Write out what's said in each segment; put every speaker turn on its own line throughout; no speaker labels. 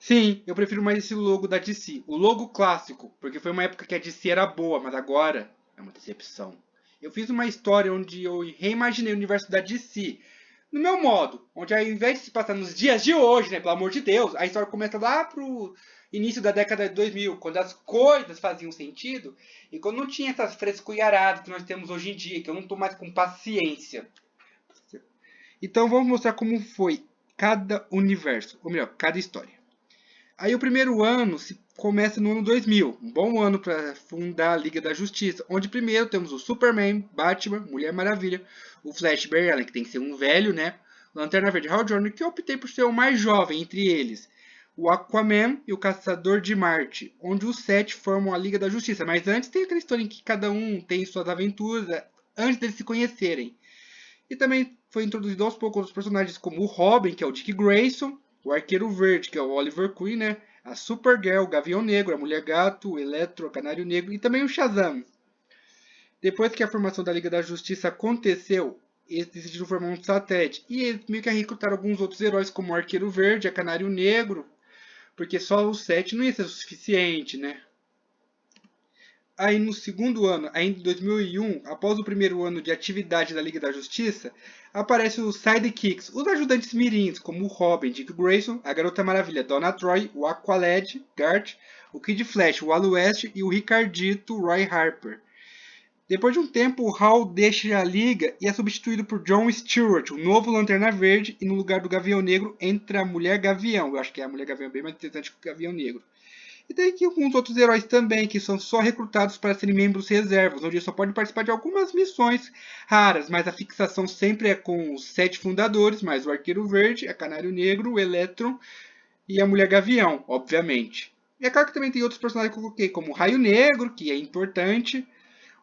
Sim, eu prefiro mais esse logo da DC. O logo clássico, porque foi uma época que a DC era boa, mas agora é uma decepção. Eu fiz uma história onde eu reimaginei o universo da DC. No meu modo, onde ao invés de se passar nos dias de hoje, né, pelo amor de Deus, a história começa lá pro início da década de 2000, quando as coisas faziam sentido e quando não tinha essas frescurharadas que nós temos hoje em dia, que eu não tô mais com paciência. Então vamos mostrar como foi cada universo, ou melhor, cada história. Aí o primeiro ano se começa no ano 2000, um bom ano para fundar a Liga da Justiça, onde primeiro temos o Superman, Batman, Mulher Maravilha, o Flash, Barry Allen, que tem que ser um velho, né? Lanterna Verde, Hal Jordan, que eu optei por ser o mais jovem entre eles. O Aquaman e o Caçador de Marte, onde os sete formam a Liga da Justiça. Mas antes tem aquela história em que cada um tem suas aventuras, antes deles se conhecerem. E também foi introduzido aos poucos outros personagens como o Robin, que é o Dick Grayson, o Arqueiro Verde, que é o Oliver Queen, né? A Supergirl, o Gavião Negro, a Mulher Gato, o Eletro, o Canário Negro e também o Shazam. Depois que a formação da Liga da Justiça aconteceu, eles decidiram formar um satélite. E eles meio que recrutaram alguns outros heróis, como o Arqueiro Verde, a Canário Negro, porque só os sete não ia ser o suficiente, né? Aí no segundo ano, ainda em 2001, após o primeiro ano de atividade da Liga da Justiça, aparecem os sidekicks, os ajudantes mirins, como o Robin, Dick Grayson, a Garota Maravilha, Donna Troy, o Aqualad, Gart, o Kid Flash, o Wally West e o Ricardito, Roy Harper. Depois de um tempo, o Hal deixa a Liga e é substituído por John Stewart, o novo Lanterna Verde, e no lugar do Gavião Negro entra a Mulher Gavião. Eu acho que a Mulher Gavião é bem mais interessante que o Gavião Negro. E tem aqui alguns outros heróis também, que são só recrutados para serem membros reservas, onde só pode participar de algumas missões raras, mas a fixação sempre é com os sete fundadores, mais o Arqueiro Verde, a Canário Negro, o Electron e a Mulher Gavião, obviamente. E é claro que também tem outros personagens que eu coloquei, como o Raio Negro, que é importante,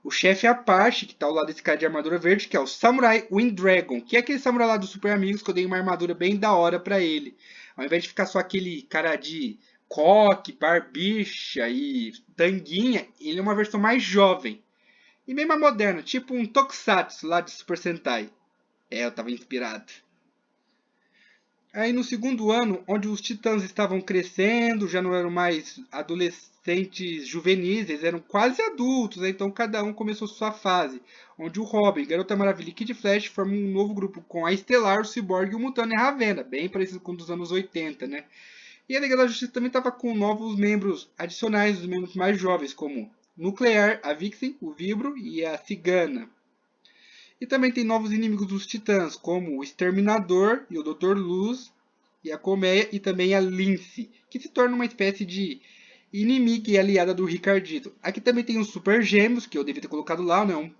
o chefe Apache, que está ao lado desse cara de armadura verde, que é o Samurai Wind Dragon, que é aquele samurai lá dos Super Amigos que eu dei uma armadura bem da hora para ele. Ao invés de ficar só aquele cara de coque, barbicha e tanguinha, ele é uma versão mais jovem. E bem mais moderna, tipo um Tokusatsu lá de Super Sentai. É, eu tava inspirado. Aí no segundo ano, onde os titãs estavam crescendo, já não eram mais adolescentes juvenis, eles eram quase adultos, né? Então cada um começou sua fase. Onde o Robin, Garota Maravilha e Kid Flash formam um novo grupo com a Estelar, o Cyborg e o Mutano e a Ravena, bem parecido com o dos anos 80, né? E a Liga da Justiça também estava com novos membros adicionais, os membros mais jovens, como Nuclear, a Vixen, o Vibro e a Cigana. E também tem novos inimigos dos Titãs, como o Exterminador e o Dr. Luz, e a Colmeia e também a Lince, que se torna uma espécie de inimiga e aliada do Ricardito. Aqui também tem os Super Gêmeos, que eu devia ter colocado lá, não.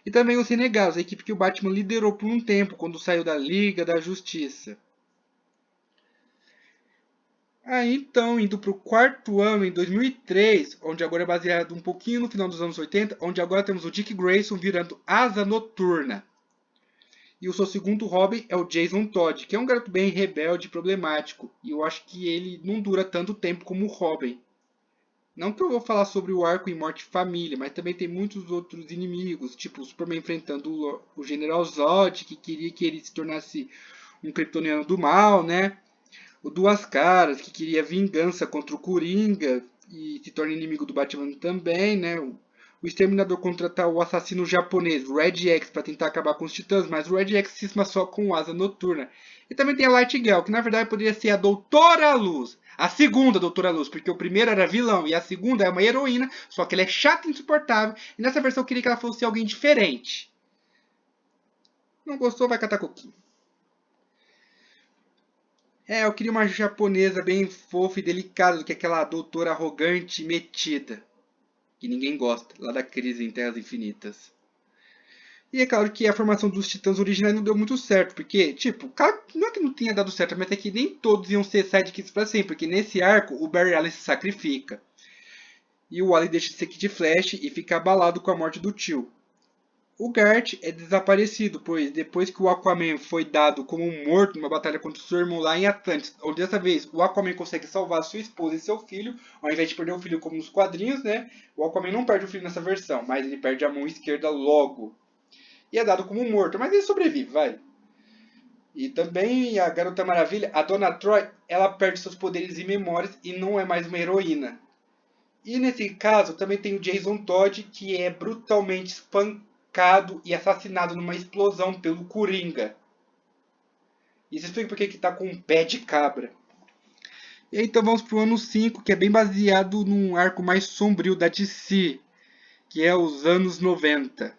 E também os Renegados, a equipe que o Batman liderou por um tempo, quando saiu da Liga da Justiça. Aí então, indo para o quarto ano, em 2003, onde agora é baseado um pouquinho no final dos anos 80, onde agora temos o Dick Grayson virando Asa Noturna. E o seu segundo Robin é o Jason Todd, que é um garoto bem rebelde e problemático. E eu acho que ele não dura tanto tempo como o Robin. Não que eu vou falar sobre o arco em Morte e Família, mas também tem muitos outros inimigos, tipo o Superman enfrentando o General Zod, que queria que ele se tornasse um kryptoniano do mal, né? O Duas Caras, que queria vingança contra o Coringa e se torna inimigo do Batman também, né? O Exterminador contratar o assassino japonês Red X para tentar acabar com os Titãs, mas o Red X cisma só com Asa Noturna. E também tem a Light Girl, que na verdade poderia ser a Doutora Luz. A segunda Doutora Luz, porque o primeiro era vilão e a segunda é uma heroína, só que ela é chata e insuportável. E nessa versão eu queria que ela fosse alguém diferente. Não gostou, vai catar coquinho. É, eu queria uma japonesa bem fofa e delicada do que aquela doutora arrogante e metida. Que ninguém gosta, lá da crise em Terras Infinitas. E é claro que a formação dos titãs originais não deu muito certo, porque, tipo, não é que não tenha dado certo, mas é que nem todos iam ser sidekicks pra sempre, porque nesse arco o Barry Allen se sacrifica. E o Wally deixa de ser Kid Flash e fica abalado com a morte do tio. O Gart é desaparecido, pois depois que o Aquaman foi dado como morto numa batalha contra o seu irmão lá em Atlantis, onde dessa vez o Aquaman consegue salvar sua esposa e seu filho, ao invés de perder o filho como nos quadrinhos, né? O Aquaman não perde o filho nessa versão, mas ele perde a mão esquerda logo. E é dado como morto, mas ele sobrevive, vai. E também a Garota Maravilha, a Dona Troy, ela perde seus poderes e memórias e não é mais uma heroína. E nesse caso também tem o Jason Todd, que é brutalmente espancado e assassinado numa explosão pelo Coringa. Isso explica porque que tá com um pé de cabra. E aí, então vamos pro ano 5, que é bem baseado num arco mais sombrio da DC, que é os anos 90.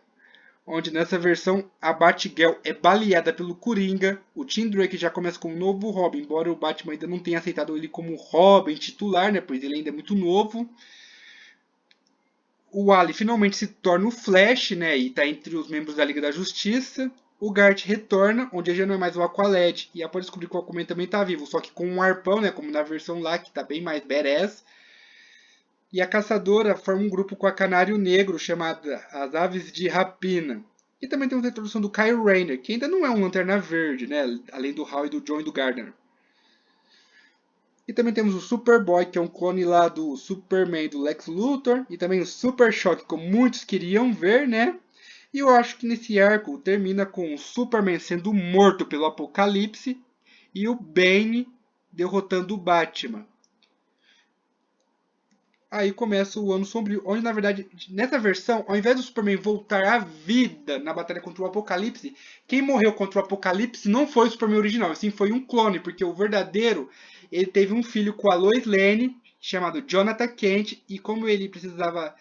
Onde nessa versão a Batgirl é baleada pelo Coringa, o Tim Drake já começa com um novo Robin, embora o Batman ainda não tenha aceitado ele como Robin titular, né, pois ele ainda é muito novo. O Wally finalmente se torna o Flash, né, e está entre os membros da Liga da Justiça. O Gart retorna, onde já não é mais o Aqualad, e após descobrir que o Aquaman também está vivo, só que com um arpão, né, como na versão lá, que está bem mais badass. E a caçadora forma um grupo com a Canário Negro, chamada As Aves de Rapina. E também temos a introdução do Kyle Rayner, que ainda não é um Lanterna Verde, né, além do Hal e do John e do Gardner. E também temos o Superboy, que é um clone lá do Superman do Lex Luthor. E também o Super Choque, como muitos queriam ver, né? E eu acho que nesse arco termina com o Superman sendo morto pelo Apocalipse e o Bane derrotando o Batman. Aí começa o Ano Sombrio, onde na verdade, nessa versão, ao invés do Superman voltar à vida na batalha contra o Apocalipse, quem morreu contra o Apocalipse não foi o Superman original, assim foi um clone, porque o verdadeiro, ele teve um filho com a Lois Lane, chamado Jonathan Kent, e como ele precisava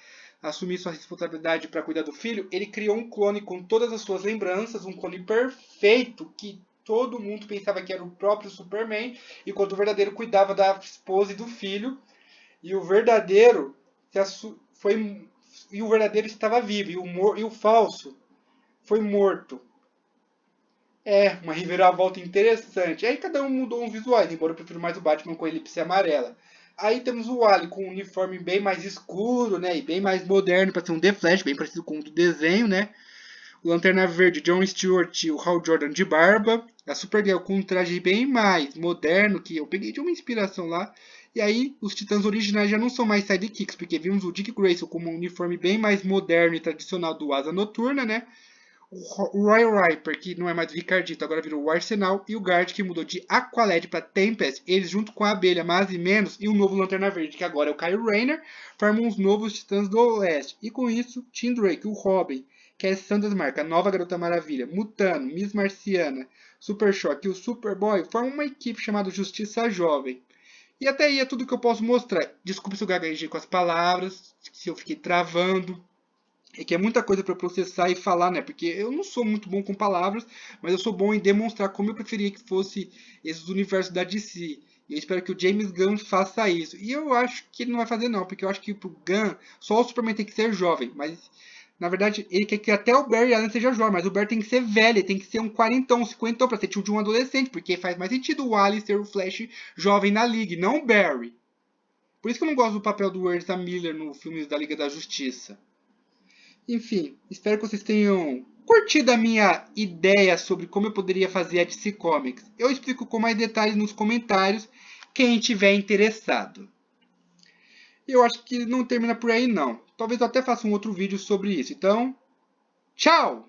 assumir sua responsabilidade para cuidar do filho, ele criou um clone com todas as suas lembranças, um clone perfeito que todo mundo pensava que era o próprio Superman, enquanto o verdadeiro cuidava da esposa e do filho. E o verdadeiro foi e o verdadeiro estava vivo e o falso foi morto. É, uma reviravolta interessante. Aí cada um mudou uns visuais, embora eu prefiro mais o Batman com a elipse amarela. Aí temos o Wally com um uniforme bem mais escuro, né, e bem mais moderno para ser um The Flash, bem parecido com o do desenho, né? O Lanterna Verde, John Stewart e o Hal Jordan de barba. A Supergirl com um traje bem mais moderno, que eu peguei de uma inspiração lá. E aí, os Titãs originais já não são mais sidekicks, porque vimos o Dick Grayson com um uniforme bem mais moderno e tradicional do Asa Noturna, né? O Roy Riper, que não é mais o Ricardito, agora virou o Arsenal. E o Guard, que mudou de Aqualad para Tempest. Eles, junto com a Abelha, mais e menos, e o novo Lanterna Verde, que agora é o Kyle Rayner, formam os novos Titãs do Oeste. E com isso, Tim Drake, o Robin, Cass Sandersmark, a nova Garota Maravilha, Mutano, Miss Marciana, Super Choque e o Superboy formam uma equipe chamada Justiça Jovem. E até aí é tudo que eu posso mostrar. Desculpe se eu gaguejei com as palavras, se eu fiquei travando. É que é muita coisa para processar e falar, né? Porque eu não sou muito bom com palavras, mas eu sou bom em demonstrar como eu preferia que fosse esses universos da DC. E eu espero que o James Gunn faça isso. E eu acho que ele não vai fazer não, porque eu acho que pro Gunn só o Superman tem que ser jovem. Mas, na verdade, ele quer que até o Barry Allen seja jovem, mas o Barry tem que ser velho, ele tem que ser um quarentão, um cinquentão, pra ser tio de um adolescente, porque faz mais sentido o Wally ser o Flash jovem na Liga, não o Barry. Por isso que eu não gosto do papel do Ezra Miller no filme da Liga da Justiça. Enfim, espero que vocês tenham curtido a minha ideia sobre como eu poderia fazer a DC Comics. Eu explico com mais detalhes nos comentários, quem tiver interessado. Eu acho que não termina por aí não. Talvez eu até faça um outro vídeo sobre isso. Então, tchau!